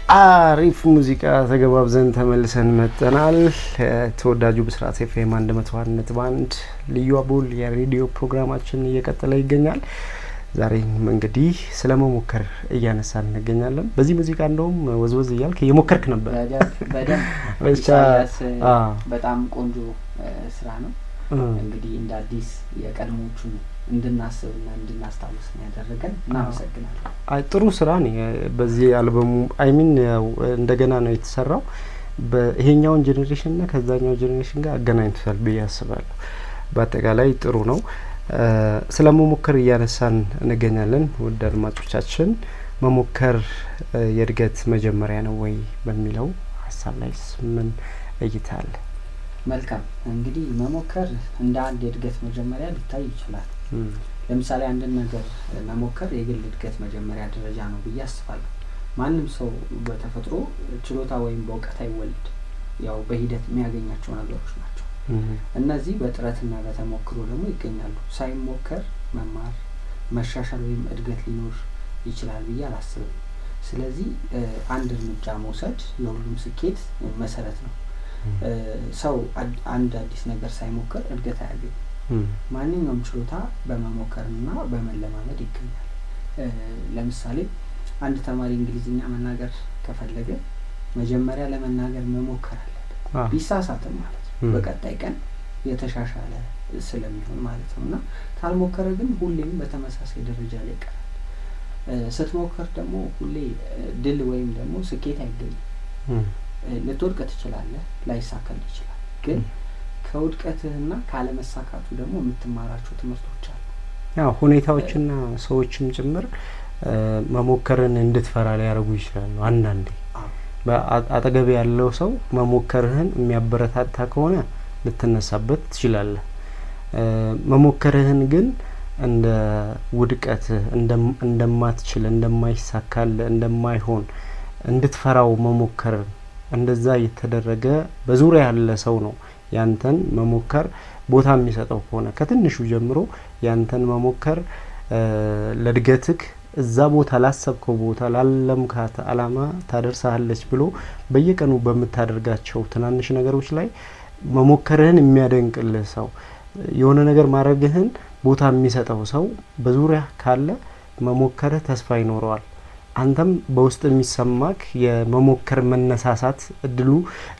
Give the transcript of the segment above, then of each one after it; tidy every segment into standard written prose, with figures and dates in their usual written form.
አሪፍ ሙዚቃ ተገባብዘን ተመልሰን መጥተናል። ተወዳጁ ብስራት ኤፍኤም 101.1 ልዩ አቦል የሬዲዮ ፕሮግራማችን እየቀጠለ ይገኛል። ዛሬም እንግዲህ ስለመሞከር እያነሳን እንገኛለን። በዚህ ሙዚቃ እንደውም ወዝወዝ እያልክ እየሞከርክ ነበር። በጣም ቆንጆ ስራ ነው። እንግዲህ እንደ አዲስ የቀድሞቹን እንድናስብና እንድናስታውስ ያደረገን እናመሰግናለን። አይ ጥሩ ስራ ነው። በዚህ አልበሙ አይሚን እንደገና ነው የተሰራው። በይሄኛውን ጄኔሬሽን እና ከዛኛው ጄኔሬሽን ጋር አገናኝቷል ብዬ አስባለሁ። በአጠቃላይ ጥሩ ነው። ስለመሞከር እያነሳን እንገኛለን። ውድ አድማጮቻችን መሞከር የእድገት መጀመሪያ ነው ወይ በሚለው ሀሳብ ላይ ምን እይታ አለ? መልካም እንግዲህ መሞከር እንደ አንድ የእድገት መጀመሪያ ሊታይ ይችላል። ለምሳሌ አንድን ነገር መሞከር የግል እድገት መጀመሪያ ደረጃ ነው ብዬ አስባለሁ። ማንም ሰው በተፈጥሮ ችሎታ ወይም በእውቀት አይወለድ፣ ያው በሂደት የሚያገኛቸው ነገሮች ናቸው። እነዚህ በጥረትና በተሞክሮ ደግሞ ይገኛሉ። ሳይሞከር መማር፣ መሻሻል ወይም እድገት ሊኖር ይችላል ብዬ አላስብም። ስለዚህ አንድ እርምጃ መውሰድ የሁሉም ስኬት መሰረት ነው። ሰው አንድ አዲስ ነገር ሳይሞክር እድገት አያገኝም። ማንኛውም ችሎታ በመሞከርና በመለማመድ ይገኛል። ለምሳሌ አንድ ተማሪ እንግሊዝኛ መናገር ከፈለገ መጀመሪያ ለመናገር መሞከር አለበት። ቢሳሳትም ማለት ነው በቀጣይ ቀን የተሻሻለ ስለሚሆን ማለት ነው። እና ካልሞከረ ግን ሁሌም በተመሳሳይ ደረጃ ላይ ይቀራል። ስትሞክር ደግሞ ሁሌ ድል ወይም ደግሞ ስኬት አይገኝም። ልትወድቅ ትችላለህ፣ ላይሳካል ይችላል። ግን ከውድቀትህና ካለመሳካቱ ደግሞ የምትማራቸው ትምህርቶች አሉ። ያው ሁኔታዎችና ሰዎችም ጭምር መሞከርን እንድትፈራ ሊያደርጉ ይችላሉ። አንዳንዴ አጠገብ ያለው ሰው መሞከርህን የሚያበረታታ ከሆነ ልትነሳበት ትችላለህ። መሞከርህን ግን እንደ ውድቀትህ እንደማትችል፣ እንደማይሳካል፣ እንደማይሆን እንድትፈራው መሞከር እንደዛ የተደረገ በዙሪያ ያለ ሰው ነው ያንተን መሞከር ቦታ የሚሰጠው ከሆነ ከትንሹ ጀምሮ ያንተን መሞከር ለእድገትክ እዛ ቦታ ላሰብከው ቦታ ላለምካት አላማ ታደርሳለች ብሎ በየቀኑ በምታደርጋቸው ትናንሽ ነገሮች ላይ መሞከርህን የሚያደንቅልህ ሰው፣ የሆነ ነገር ማድረግህን ቦታ የሚሰጠው ሰው በዙሪያ ካለ መሞከርህ ተስፋ ይኖረዋል። አንተም በውስጥ የሚሰማክ የመሞከር መነሳሳት እድሉ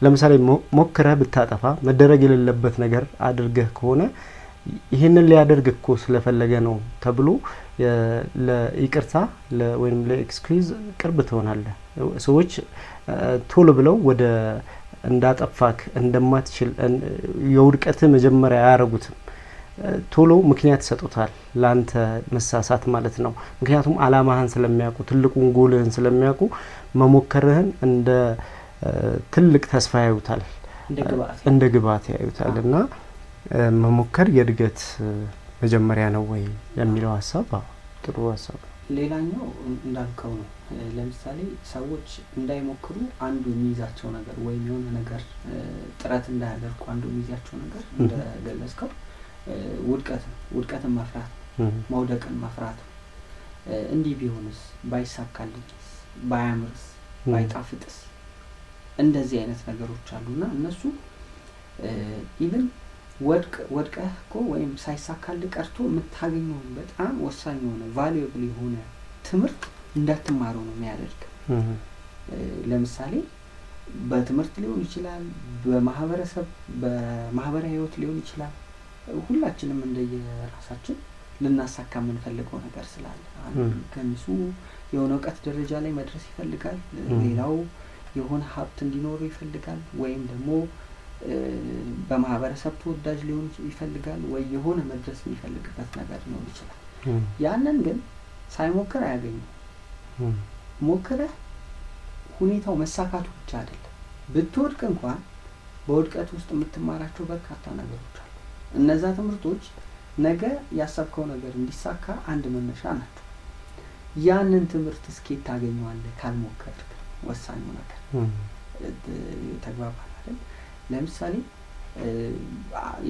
ለምሳሌ ሞክረህ ብታጠፋ መደረግ የሌለበት ነገር አድርገህ ከሆነ ይህንን ሊያደርግ እኮ ስለፈለገ ነው ተብሎ ለይቅርታ ወይም ለኤክስኪዩዝ ቅርብ ትሆናለህ። ሰዎች ቶሎ ብለው ወደ እንዳጠፋክ እንደማትችል የውድቀትህ መጀመሪያ አያረጉትም። ቶሎ ምክንያት ይሰጡታል ላንተ መሳሳት ማለት ነው። ምክንያቱም አላማህን ስለሚያውቁ፣ ትልቁን ጎልህን ስለሚያውቁ መሞከርህን እንደ ትልቅ ተስፋ ያዩታል፣ እንደ ግብዓት ያዩታል። እና መሞከር የእድገት መጀመሪያ ነው ወይ የሚለው ሀሳብ ጥሩ ሀሳብ ነው። ሌላኛው እንዳልከው ነው። ለምሳሌ ሰዎች እንዳይሞክሩ አንዱ የሚይዛቸው ነገር ወይም የሆነ ነገር ጥረት እንዳያደርጉ አንዱ የሚይዛቸው ነገር እንደገለጽከው ውድቀትን መፍራት፣ መውደቅን መፍራት። እንዲህ ቢሆንስ፣ ባይሳካልኝስ፣ ባያምርስ፣ ባይጣፍጥስ፣ እንደዚህ አይነት ነገሮች አሉና እነሱ ኢቭን ወድቀህ እኮ ወይም ሳይሳካልህ ቀርቶ የምታገኘውን በጣም ወሳኝ የሆነ ቫሉዌብል የሆነ ትምህርት እንዳትማረው ነው የሚያደርግ። ለምሳሌ በትምህርት ሊሆን ይችላል፣ በማህበራዊ ህይወት ሊሆን ይችላል። ሁላችንም እንደየራሳችን ልናሳካ የምንፈልገው ነገር ስላለ ከሚሱ የሆነ እውቀት ደረጃ ላይ መድረስ ይፈልጋል፣ ሌላው የሆነ ሀብት እንዲኖረው ይፈልጋል፣ ወይም ደግሞ በማህበረሰብ ተወዳጅ ሊሆን ይፈልጋል፣ ወይ የሆነ መድረስ የሚፈልግበት ነገር ሊሆን ይችላል። ያንን ግን ሳይሞክር አያገኝም። ሞክረህ ሁኔታው መሳካቱ ብቻ አይደለም፣ ብትወድቅ እንኳን በውድቀት ውስጥ የምትማራቸው በርካታ ነገሮች አሉ። እነዛ ትምህርቶች ነገ ያሰብከው ነገር እንዲሳካ አንድ መነሻ ናቸው። ያንን ትምህርት እስኬት ታገኘዋለህ ካልሞከርክ፣ ወሳኙ ነገር ተግባባን አይደል? ለምሳሌ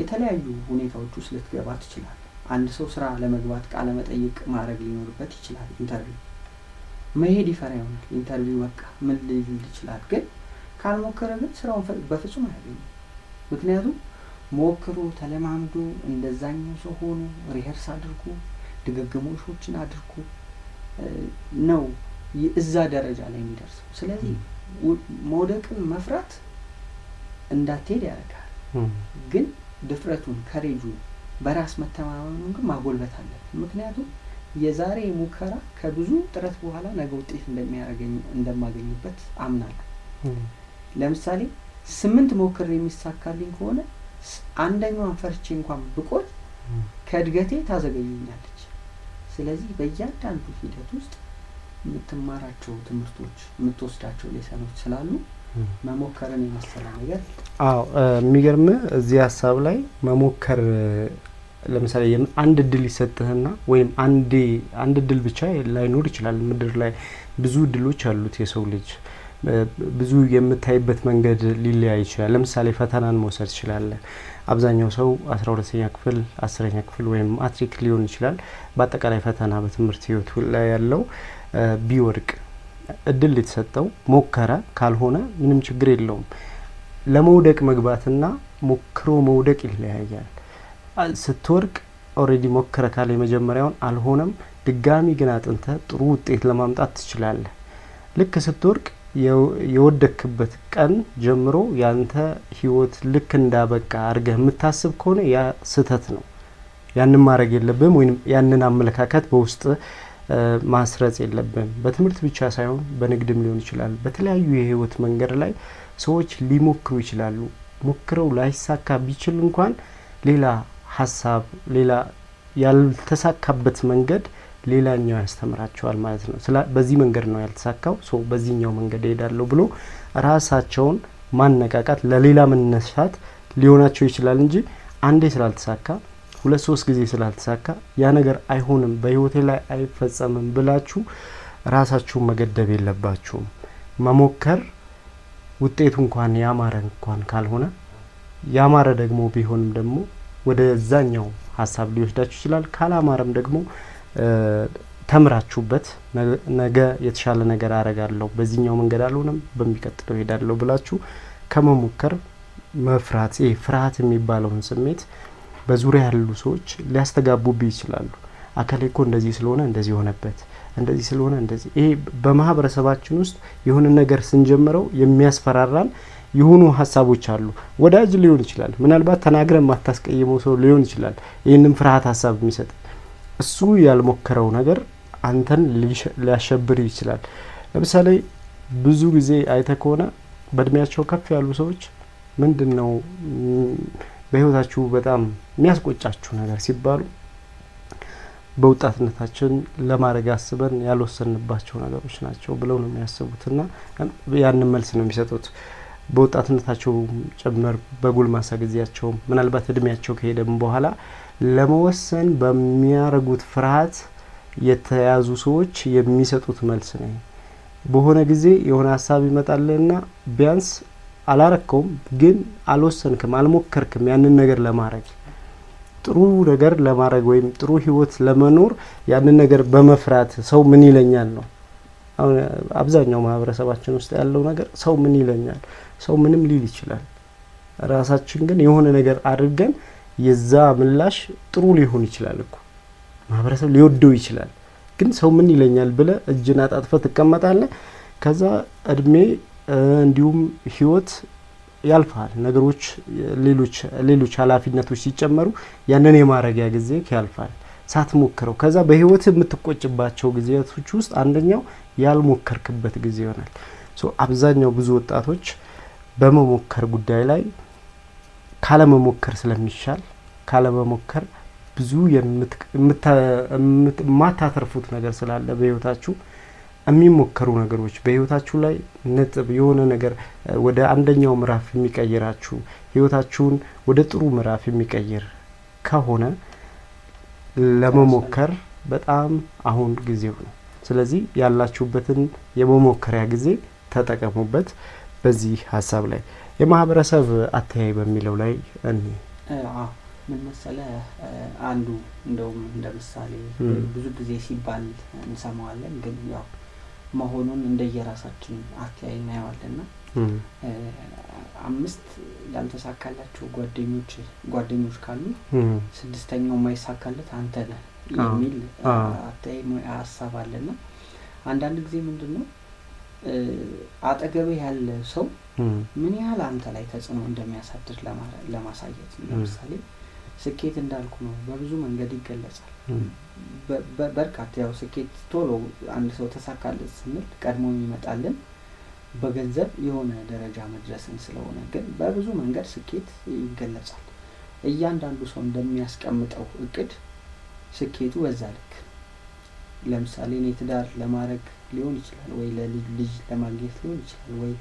የተለያዩ ሁኔታዎች ውስጥ ልትገባ ትችላለህ። አንድ ሰው ስራ ለመግባት ቃለ መጠይቅ ማድረግ ሊኖርበት ይችላል፣ ኢንተርቪው። መሄድ ይፈራ ይሆናል። ኢንተርቪው በቃ ምን ሊል ይችላል። ግን ካልሞከረ ግን ስራውን በፍጹም አያገኝም። ምክንያቱም ሞክሮ ተለማምዶ እንደዛኛው ሰው ሆኖ ሪሄርስ አድርጎ ድግግሞሾችን አድርጎ ነው እዛ ደረጃ ላይ የሚደርሰው። ስለዚህ መውደቅን መፍራት እንዳትሄድ ያደርጋል። ግን ድፍረቱን ከሬጁን በራስ መተማመኑን ግን ማጎልበት አለበት። ምክንያቱም የዛሬ ሙከራ ከብዙ ጥረት በኋላ ነገ ውጤት እንደማገኝበት አምናለሁ። ለምሳሌ 8 ሞክሬ የሚሳካልኝ ከሆነ አንደኛዋን ፈርቼ እንኳን ብቆይ ከእድገቴ ታዘገየኛለች። ስለዚህ በእያንዳንዱ ሂደት ውስጥ የምትማራቸው ትምህርቶች የምትወስዳቸው ሌሰኖች ስላሉ መሞከርን የመሰለ ነገር የሚገርም እዚህ ሀሳብ ላይ መሞከር ለምሳሌ አንድ እድል ይሰጥህና ወይም አንድ እድል ብቻ ላይኖር ይችላል። ምድር ላይ ብዙ እድሎች አሉት የሰው ልጅ። ብዙ የምታይበት መንገድ ሊለያይ ይችላል። ለምሳሌ ፈተናን መውሰድ ትችላለህ። አብዛኛው ሰው 12ኛ ክፍል 10ኛ ክፍል ወይም ማትሪክ ሊሆን ይችላል። በአጠቃላይ ፈተና በትምህርት ህይወቱ ላይ ያለው ቢወድቅ እድል የተሰጠው ሞከረ፣ ካልሆነ ምንም ችግር የለውም። ለመውደቅ መግባትና ሞክሮ መውደቅ ይለያያል። ስትወድቅ ኦሬዲ ሞከረ ካለ የመጀመሪያውን አልሆነም፣ ድጋሚ ግን አጥንተ ጥሩ ውጤት ለማምጣት ትችላለህ። ልክ ስትወድቅ የወደክበት ቀን ጀምሮ ያንተ ህይወት ልክ እንዳበቃ አድርገህ የምታስብ ከሆነ ያ ስህተት ነው። ያንን ማድረግ የለብህም፣ ወይም ያንን አመለካከት በውስጥ ማስረጽ የለብህም። በትምህርት ብቻ ሳይሆን በንግድም ሊሆን ይችላል። በተለያዩ የህይወት መንገድ ላይ ሰዎች ሊሞክሩ ይችላሉ። ሞክረው ላይሳካ ቢችል እንኳን ሌላ ሀሳብ፣ ሌላ ያልተሳካበት መንገድ ሌላኛው ያስተምራቸዋል ማለት ነው። በዚህ መንገድ ነው ያልተሳካው፣ በዚህኛው መንገድ እሄዳለሁ ብሎ ራሳቸውን ማነቃቃት፣ ለሌላ መነሳት ሊሆናቸው ይችላል እንጂ አንዴ ስላልተሳካ 2-3 ጊዜ ስላልተሳካ ያ ነገር አይሆንም፣ በህይወቴ ላይ አይፈጸምም ብላችሁ ራሳችሁን መገደብ የለባችሁም። መሞከር ውጤቱ እንኳን ያማረ እንኳን ካልሆነ ያማረ ደግሞ ቢሆንም ደግሞ ወደ ዛኛው ሀሳብ ሊወስዳችሁ ይችላል። ካላማረም ደግሞ ተምራችሁበት ነገ የተሻለ ነገር አረጋለሁ፣ በዚህኛው መንገድ አልሆነም፣ በሚቀጥለው ሄዳለሁ ብላችሁ ከመሞከር መፍራት፣ ፍርሃት የሚባለውን ስሜት በዙሪያ ያሉ ሰዎች ሊያስተጋቡብህ ይችላሉ። አከሌ እኮ እንደዚህ ስለሆነ እንደዚህ ሆነበት፣ እንደዚህ ስለሆነ እንደዚህ። ይሄ በማህበረሰባችን ውስጥ የሆነ ነገር ስንጀምረው የሚያስፈራራን የሆኑ ሀሳቦች አሉ። ወዳጅ ሊሆን ይችላል፣ ምናልባት ተናግረን ማታስቀይመው ሰው ሊሆን ይችላል። ይህንን ፍርሃት ሀሳብ የሚሰጥ እሱ ያልሞከረው ነገር አንተን ሊያሸብር ይችላል። ለምሳሌ ብዙ ጊዜ አይተ ከሆነ በእድሜያቸው ከፍ ያሉ ሰዎች ምንድን ነው በህይወታችሁ በጣም የሚያስቆጫችሁ ነገር ሲባሉ በወጣትነታችን ለማድረግ አስበን ያልወሰንባቸው ነገሮች ናቸው ብለው ነው የሚያስቡትና ያንን መልስ ነው የሚሰጡት። በወጣትነታቸው ጭምር በጎልማሳ ጊዜያቸው ምናልባት እድሜያቸው ከሄደም በኋላ ለመወሰን በሚያረጉት ፍርሃት የተያዙ ሰዎች የሚሰጡት መልስ ነው። በሆነ ጊዜ የሆነ ሀሳብ ይመጣልና ቢያንስ አላረከውም፣ ግን አልወሰንክም፣ አልሞከርክም ያንን ነገር ለማድረግ ጥሩ ነገር ለማድረግ ወይም ጥሩ ህይወት ለመኖር ያንን ነገር በመፍራት ሰው ምን ይለኛል ነው። አሁን አብዛኛው ማህበረሰባችን ውስጥ ያለው ነገር ሰው ምን ይለኛል፣ ሰው ምንም ሊል ይችላል። ራሳችን ግን የሆነ ነገር አድርገን የዛ ምላሽ ጥሩ ሊሆን ይችላል እኮ ማህበረሰብ ሊወደው ይችላል። ግን ሰው ምን ይለኛል ብለ እጅን አጣጥፈህ ትቀመጣለህ። ከዛ እድሜ እንዲሁም ህይወት ያልፋል። ነገሮች ሌሎች ኃላፊነቶች ሲጨመሩ ያንን የማረጊያ ጊዜ ያልፋል ሳትሞክረው። ከዛ በህይወት የምትቆጭባቸው ጊዜያቶች ውስጥ አንደኛው ያልሞከርክበት ጊዜ ይሆናል። አብዛኛው ብዙ ወጣቶች በመሞከር ጉዳይ ላይ ካለመሞከር ስለሚሻል ካለመሞከር ብዙ የማታተርፉት ነገር ስላለ በህይወታችሁ የሚሞከሩ ነገሮች በህይወታችሁ ላይ ነጥብ የሆነ ነገር ወደ አንደኛው ምዕራፍ የሚቀይራችሁ ህይወታችሁን ወደ ጥሩ ምዕራፍ የሚቀይር ከሆነ ለመሞከር በጣም አሁን ጊዜው ነው። ስለዚህ ያላችሁበትን የመሞከሪያ ጊዜ ተጠቀሙበት። በዚህ ሀሳብ ላይ የማህበረሰብ አተያይ በሚለው ላይ ምን መሰለ አንዱ እንደውም እንደ ምሳሌ ብዙ ጊዜ ሲባል እንሰማዋለን፣ ግን ያው መሆኑን እንደየራሳችን አትያይ እናየዋለንና 5 ያልተሳካላቸው ጓደኞች ካሉ 6ኛው የማይሳካለት አንተ ነህ የሚል አትያይ ሀሳብ አለና አንዳንድ ጊዜ ምንድነው አጠገቤ ያለ ሰው ምን ያህል አንተ ላይ ተጽዕኖ እንደሚያሳድር ለማሳየት ለምሳሌ ስኬት እንዳልኩ ነው በብዙ መንገድ ይገለጻል። በርካታ ያው ስኬት ቶሎ አንድ ሰው ተሳካለት ስንል ቀድሞ የሚመጣልን በገንዘብ የሆነ ደረጃ መድረስን ስለሆነ ግን በብዙ መንገድ ስኬት ይገለጻል። እያንዳንዱ ሰው እንደሚያስቀምጠው እቅድ ስኬቱ በዛ ልክ ለምሳሌ እኔ ትዳር ለማድረግ ሊሆን ይችላል ወይ ለልጅ ለማግኘት ሊሆን ይችላል ወይ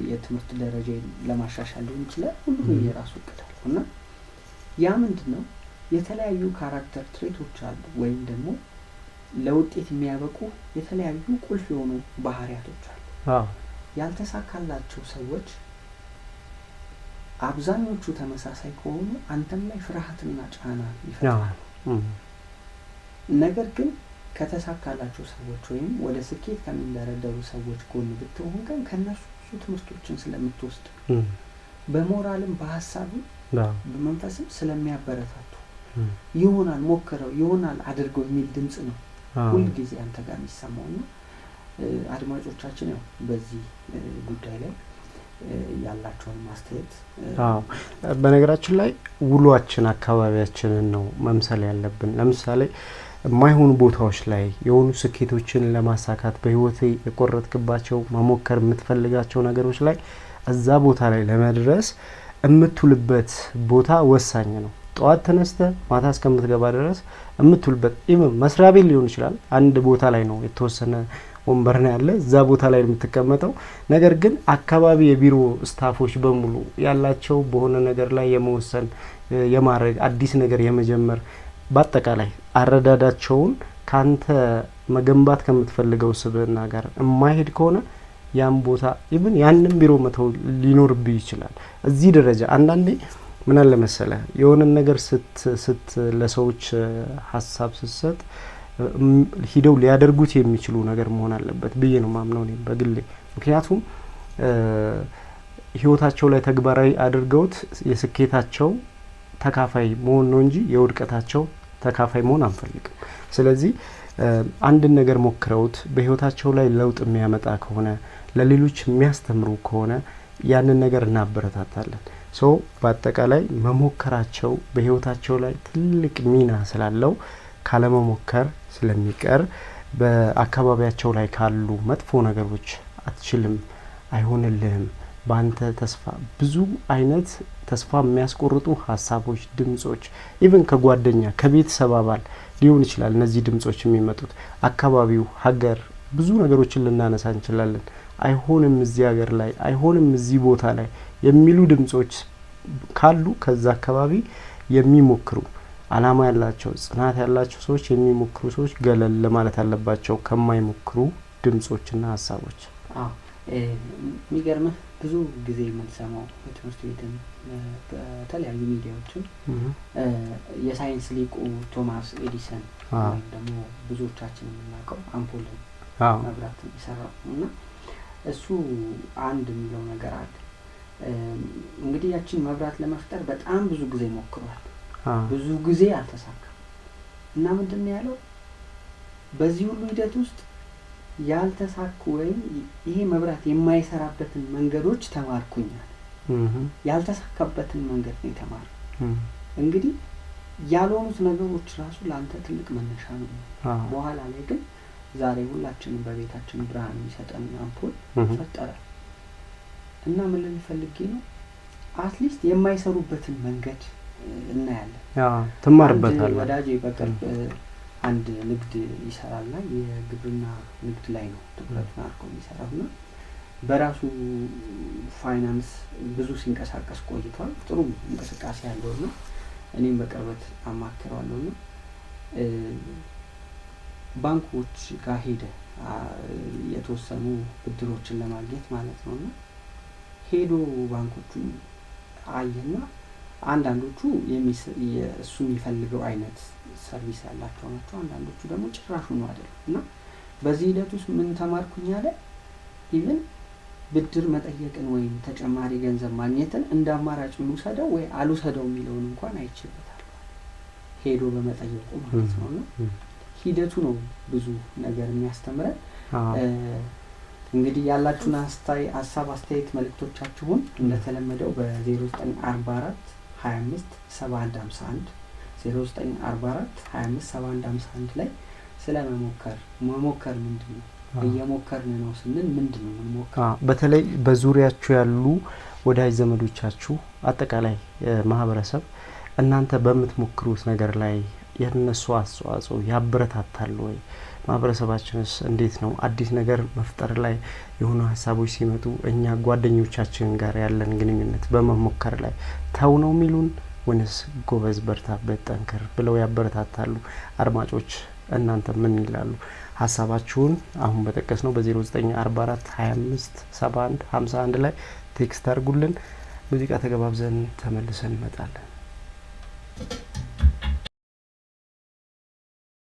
የትምህርት ደረጃ ለማሻሻል ሊሆን ይችላል። ሁሉም የራሱ እቅድ አለው እና ያ ምንድነው የተለያዩ ካራክተር ትሬቶች አሉ ወይም ደግሞ ለውጤት የሚያበቁ የተለያዩ ቁልፍ የሆኑ ባህሪያቶች አሉ። ያልተሳካላቸው ሰዎች አብዛኞቹ ተመሳሳይ ከሆኑ አንተም ላይ ፍርሃትና ጫና ይፈጥራሉ። ነገር ግን ከተሳካላቸው ሰዎች ወይም ወደ ስኬት ከሚንደረደሩ ሰዎች ጎን ብትሆን ግን ከነሱ ብዙ ትምህርቶችን ስለምትወስድ በሞራልም በሀሳብም በመንፈስም ስለሚያበረታቱ ይሆናል ሞክረው ይሆናል አድርገው የሚል ድምጽ ነው ሁሉ ጊዜ አንተ ጋር የሚሰማውና አድማጮቻችን ያው በዚህ ጉዳይ ላይ ያላቸውን ማስተያየት በነገራችን ላይ ውሏችን አካባቢያችንን ነው መምሰል ያለብን። ለምሳሌ የማይሆኑ ቦታዎች ላይ የሆኑ ስኬቶችን ለማሳካት በህይወት የቆረጥክባቸው መሞከር የምትፈልጋቸው ነገሮች ላይ እዛ ቦታ ላይ ለመድረስ የምትውልበት ቦታ ወሳኝ ነው። ጠዋት ተነስተ ማታ እስከምትገባ ድረስ የምትውልበት ኢቭን መስሪያ ቤት ሊሆን ይችላል። አንድ ቦታ ላይ ነው የተወሰነ ወንበር ነው ያለ እዛ ቦታ ላይ የምትቀመጠው። ነገር ግን አካባቢ የቢሮ ስታፎች በሙሉ ያላቸው በሆነ ነገር ላይ የመወሰን የማድረግ አዲስ ነገር የመጀመር በአጠቃላይ አረዳዳቸውን ካንተ መገንባት ከምትፈልገው ስብዕና ጋር የማይሄድ ከሆነ ያን ቦታ ኢቭን ያንን ቢሮ መተው ሊኖርብህ ይችላል። እዚህ ደረጃ አንዳንዴ ምን አለ መሰለህ የሆነ ነገር ስት ለሰዎች ሀሳብ ስትሰጥ ሂደው ሊያደርጉት የሚችሉ ነገር መሆን አለበት ብዬ ነው ማምነው እኔ በግሌ። ምክንያቱም ህይወታቸው ላይ ተግባራዊ አድርገውት የስኬታቸው ተካፋይ መሆን ነው እንጂ የውድቀታቸው ተካፋይ መሆን አንፈልግም። ስለዚህ አንድን ነገር ሞክረውት በህይወታቸው ላይ ለውጥ የሚያመጣ ከሆነ ለሌሎች የሚያስተምሩ ከሆነ ያንን ነገር እናበረታታለን። ሶ በአጠቃላይ መሞከራቸው በህይወታቸው ላይ ትልቅ ሚና ስላለው ካለመሞከር ስለሚቀር በአካባቢያቸው ላይ ካሉ መጥፎ ነገሮች አትችልም፣ አይሆንልህም፣ ባንተ ተስፋ ብዙ አይነት ተስፋ የሚያስቆርጡ ሀሳቦች፣ ድምጾች ኢቭን ከጓደኛ ከቤተሰብ አባል ሊሆን ይችላል። እነዚህ ድምጾች የሚመጡት አካባቢው፣ ሀገር ብዙ ነገሮችን ልናነሳ እንችላለን። አይሆንም እዚህ ሀገር ላይ አይሆንም እዚህ ቦታ ላይ የሚሉ ድምጾች ካሉ ከዛ አካባቢ የሚሞክሩ አላማ ያላቸው ጽናት ያላቸው ሰዎች የሚሞክሩ ሰዎች ገለል ለማለት አለባቸው ከማይሞክሩ ድምጾችና ሀሳቦች። የሚገርምህ ብዙ ጊዜ የምንሰማው በትምህርት ቤትም በተለያዩ ሚዲያዎችም የሳይንስ ሊቁ ቶማስ ኤዲሰን ወይም ደግሞ ብዙዎቻችን የምናውቀው አምፖልን መብራት የሚሰራው እና እሱ አንድ የሚለው ነገር አለ። እንግዲህ ያችን መብራት ለመፍጠር በጣም ብዙ ጊዜ ሞክሯል። ብዙ ጊዜ አልተሳካም እና ምንድነው ያለው በዚህ ሁሉ ሂደት ውስጥ ያልተሳኩ ወይም ይሄ መብራት የማይሰራበትን መንገዶች ተማርኩኛል። ያልተሳካበትን መንገድ ነው የተማረው። እንግዲህ ያልሆኑት ነገሮች ራሱ ላንተ ትልቅ መነሻ ነው። በኋላ ላይ ግን ዛሬ ሁላችንም በቤታችን ብርሃን የሚሰጠን አምፖል ፈጠረ እና ምን ልንፈልግ ነው አትሊስት የማይሰሩበትን መንገድ እናያለን። ትማርበታለህ። ወዳጄ በቅርብ አንድ ንግድ ይሰራልና የግብርና ንግድ ላይ ነው ትኩረቱን አድርጎ የሚሰራውና በራሱ ፋይናንስ ብዙ ሲንቀሳቀስ ቆይቷል። ጥሩ እንቅስቃሴ ያለውና እኔም በቅርበት አማክረዋለሁና ባንኮች ጋር ሄደ የተወሰኑ ብድሮችን ለማግኘት ማለት ነውና ሄዶ ባንኮቹን አየና አንዳንዶቹ እሱ የሚፈልገው አይነት ሰርቪስ ያላቸው ናቸው፣ አንዳንዶቹ ደግሞ ጭራሹ ነው አይደለም እና በዚህ ሂደት ውስጥ ምን ተማርኩኝ አለ ኢቭን ብድር መጠየቅን ወይም ተጨማሪ ገንዘብ ማግኘትን እንደ አማራጭ ልውሰደው ወይ አልውሰደው የሚለውን እንኳን አይችልበታል ሄዶ በመጠየቁ ማለት ነው። እና ሂደቱ ነው ብዙ ነገር የሚያስተምረን። እንግዲህ ያላችሁን ሀሳብ አስተያየት መልእክቶቻችሁን እንደተለመደው በ0944 25 7151 0944 25 7151 ላይ ስለ መሞከር ምንድን ነው እየሞከርን ነው ስንል ምንድን ነው መሞከር በተለይ በዙሪያችሁ ያሉ ወዳጅ ዘመዶቻችሁ አጠቃላይ ማህበረሰብ እናንተ በምትሞክሩት ነገር ላይ የነሱ አስተዋጽኦ ያበረታታል ወይ? ማህበረሰባችንስ እንዴት ነው አዲስ ነገር መፍጠር ላይ የሆኑ ሀሳቦች ሲመጡ እኛ ጓደኞቻችን ጋር ያለን ግንኙነት በመሞከር ላይ ተው ነው የሚሉን ወይስ ጎበዝ በርታበት ጠንክር ብለው ያበረታታሉ? አድማጮች እናንተ ምን ይላሉ? ሀሳባችሁን አሁን በጠቀስነው በ0944 25 71 51 ላይ ቴክስት አድርጉልን። ሙዚቃ ተገባብዘን ተመልሰን እንመጣለን።